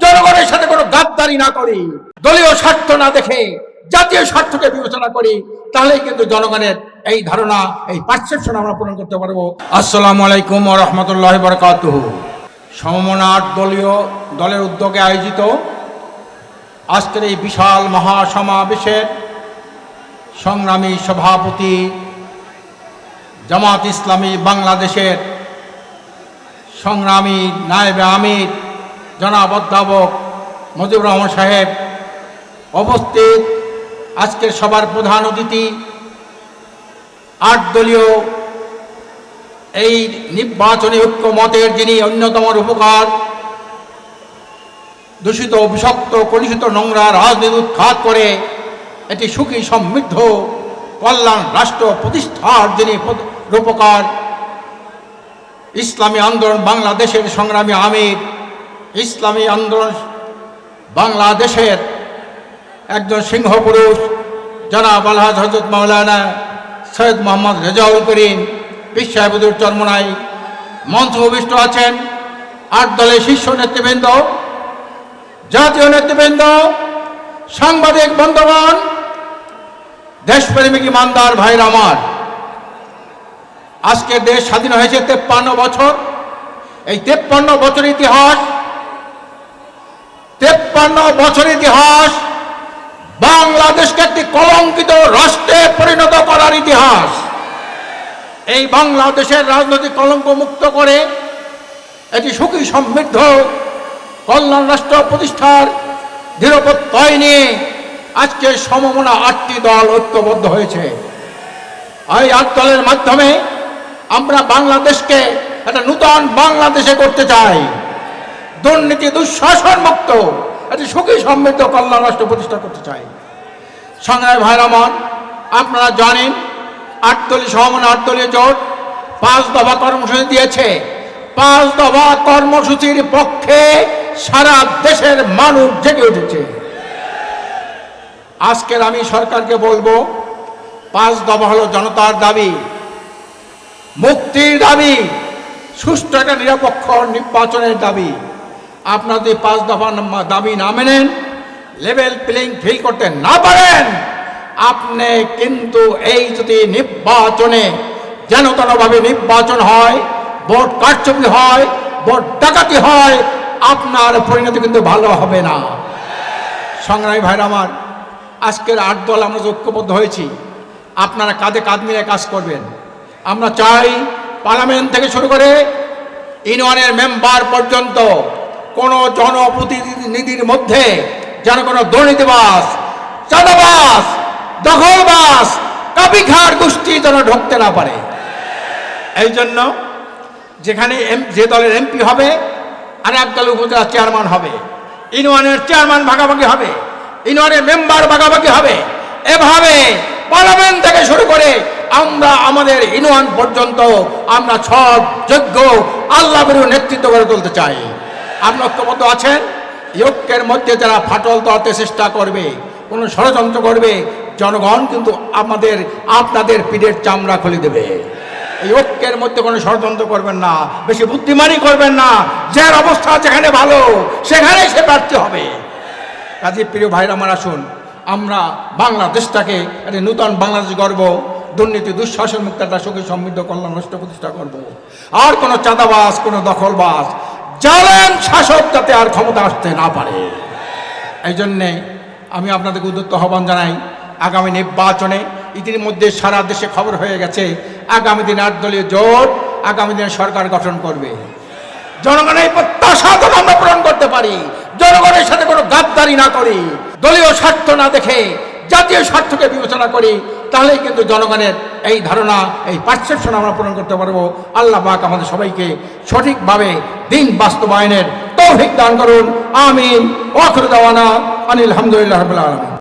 জনগণের সাথে কোনো গাদ্দারি না করি, দলীয় স্বার্থ না দেখে জাতীয় স্বার্থকে বিবেচনা করি, তাহলেই কিন্তু জনগণের এই ধারণা, এই পারসেপশন আমরা পূরণ করতে পারবো। আসসালামু আলাইকুম ওয়া রাহমাতুল্লাহি ওয়া বারাকাতুহু। সমমনা দলের উদ্যোগে আয়োজিত আজকের এই বিশাল মহাসমাবেশের সংগ্রামী সভাপতি, জামাত ইসলামী বাংলাদেশের সংগ্রামী নায়েবে আমির জনাব অধ্যাপক মুজিবুর রহমান সাহেব, উপস্থিত আজকের সবার প্রধান অতিথি, 8 দলীয় এই নির্বাচনী ঐক্যমতের যিনি অন্যতম রূপকার, দূষিত বিষাক্ত কলুষিত নোংরা রাজনীতি উৎখাত করে এটি সুখী সমৃদ্ধ কল্যাণ রাষ্ট্র প্রতিষ্ঠার যিনি রূপকার, ইসলামী আন্দোলন বাংলাদেশের সংগ্রামী আমির, ইসলামী আন্দোলন বাংলাদেশের একজন সিংহপুরুষ জনাব আলহাজ হযরত মাওলানা সৈয়দ মোহাম্মদ রেজাউল করিম পীর সাহেব হুজুর চরমোনাই। মঞ্চে উপবিষ্ট আছেন 8 দলের শীর্ষ নেতৃবৃন্দ, জাতীয় নেতৃবৃন্দ, সাংবাদিক বন্ধুগণ, দেশপ্রেমিক ইমানদার ভাইরা আমার। আজকে দেশ স্বাধীন হয়েছে 53 বছর। এই 53 বছর ইতিহাস, 53 বছর ইতিহাস বাংলাদেশকে একটি কলঙ্কিত রাষ্ট্রে পরিণত করার ইতিহাস। এই বাংলাদেশের রাজনৈতিক কলঙ্ক মুক্ত করে এটি সুখী সমৃদ্ধ কল্যাণ রাষ্ট্র প্রতিষ্ঠার দৃঢ় প্রত্যয় নিয়ে আজকে সমমনা 8টি দল ঐক্যবদ্ধ হয়েছে। এই 8 দলের মাধ্যমে আমরা বাংলাদেশকে একটা নূতন বাংলাদেশে করতে চাই, দুর্নীতি দুঃশাসন মুক্ত একটি সুখী সমৃদ্ধ কল্যাণ রাষ্ট্র প্রতিষ্ঠা করতে চাই। সংগ্রামী ভাইরা আমার, আপনারা জানেন 8 দলীয় সমমনা 8 দলীয় জোট 5 দফা কর্মসূচি দিয়েছে। 5 দফা কর্মসূচির পক্ষে সারা দেশের মানুষ জেগে উঠেছে। আজকের আমি সরকারকে বলবো, 5 দফা হলো জনতার দাবি, মুক্তির দাবি, সুষ্ঠু একটা নিরপেক্ষ নির্বাচনের দাবি। আপনারা যদি 5 দফা দাবি না মেনেন, লেভেল প্লেইং ফিল্ড করতে না পারেন, আপনি কিন্তু এই যদি নির্বাচনে যেন তেনভাবে নির্বাচন হয়, ভোট কারচুপি হয়, ভোট ডাকাতি হয়, আপনার পরিণতি কিন্তু ভালো হবে না। সংগ্রামী ভাইরা আমার, আজকের 8 দল আমরা ঐক্যবদ্ধ হয়েছি, আপনারা কাঁধে কাঁধ মিলে কাজ করবেন। আমরা চাই পার্লামেন্ট থেকে শুরু করে ইউনিয়নের মেম্বার পর্যন্ত কোনো জনপ্রতিনিধির মধ্যে যেন কোনো দুর্নীতিবাজ, চাঁদাবাজ, দখলবাজ, কাপিখার গোষ্ঠী যেন ঢুকতে না পারে। এই জন্য যেখানে যে দলের এমপি হবে আর এক দলের উপজেলা চেয়ারম্যান হবে, ইউনিয়নের চেয়ারম্যান ভাগাভাগি হবে, ইউনিয়নের মেম্বার ভাগাভাগি হবে। এভাবে পার্লামেন্ট থেকে শুরু করে আমরা আমাদের ইউনিয়ন পর্যন্ত আমরা সৎ যোগ্য আল্লাহর নেতৃত্ব করে তুলতে চাই। আপনারা ঐক্যবদ্ধ আছেন? ঐক্যের মধ্যে যারা ফাটল ধরতে চেষ্টা করবে, কোনো ষড়যন্ত্র করবে, জনগণ কিন্তু আপনাদের পিঠের চামড়া খুলে দেবে। এই ঐক্যের মধ্যে কোনো ষড়যন্ত্র করবেন না, বেশি বুদ্ধিমানি করবেন না। যার অবস্থা যেখানে ভালো সেখানেই সে প্রার্থী হবে। কাজে প্রিয় ভাইরা আমার, আসুন আমরা বাংলাদেশটাকে একটা নূতন বাংলাদেশ গড়ব, দুর্নীতি দুঃশাসন মুক্ত একটা সুখী সমৃদ্ধ কল্যাণ রাষ্ট্র প্রতিষ্ঠা করব। আর কোনো চাঁদাবাজ, কোনো দখলবাজ, জালেম শাসক যাতে আর ক্ষমতা আসতে না পারে। এই জন্যে আমি আপনাদেরকে উদ্যত আহ্বান জানাই, আগামী নির্বাচনে ইতিমধ্যে সারা দেশে খবর হয়ে গেছে, আগামী দিনে 8 দলীয় জোট আগামী দিনে সরকার গঠন করবে। জনগণের এই প্রত্যাশা যেন আমরা পূরণ করতে পারি, জনগণের সাথে কোনো গাদ্দারি না করি, দলীয় স্বার্থ না দেখে জাতীয় স্বার্থকে বিবেচনা করি, তাহলেই কিন্তু জনগণের এই ধারণা, এই পারসেপশন আমরা পূরণ করতে পারবো। আল্লাহ পাক আমাদের সবাইকে সঠিকভাবে দিন বাস্তবায়নের তৌফিক দান করুন। আমিন। ওয়া আখিরু দাওয়ানা আনিল হামদুলিল্লাহি রাব্বিল আলামিন।